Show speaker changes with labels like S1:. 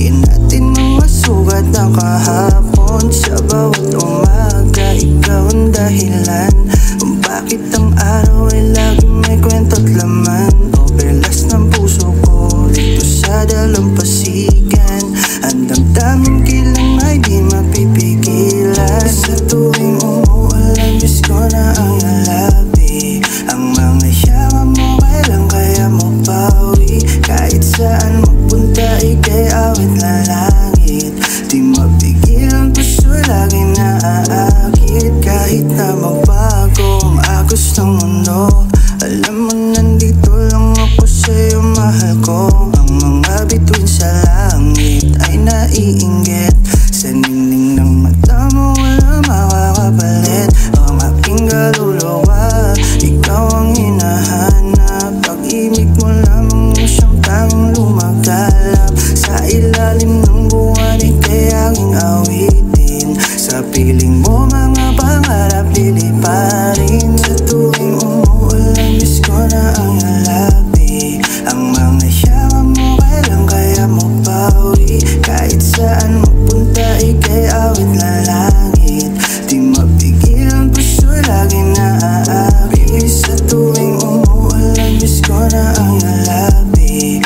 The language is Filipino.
S1: Balikin natin mga sugat ng kahapon. Sa bawat umaga, ikaw ang dahilan kung bakit ang araw ay laging may kwento't laman. Overlast ng puso ko dito sa dalampasigan. Ang damdamin kilang ay di mapipigilan. Sa tuwing umuulan, Diyos ko na ang nalabi. Ang mga yawa mo kailan kaya mo bawi. Kahit saan magpunta, ika'y awit na langit. Di mapigil ang puso, lagi naaakit. Kahit na magbago ang agos ng mundo, alam mo nandito lang ako sa'yo, mahal ko. Ang mga bituin sa langit ay naiinggit. Sa ningning ng mata mo wala makakapalit. Ang aking kaluluwa, ikaw ang hinahanap. Pag-ibig mo lamang mo siyang tanging lumagalap. Sa ilalim ng buwan, ika'y aking awitin. Sa piling mo mga pangarap liliparin. Sa tuwing umuulan, Diyos ko na ang nalabi. Ang mga yawa mo kailan kaya mo bawi. Kahit saan magpunta, ika'y awit na langit. Di mapigil ang puso, lagi naaakit. Sa tuwing umuulan, Diyos ko na ang nalabi.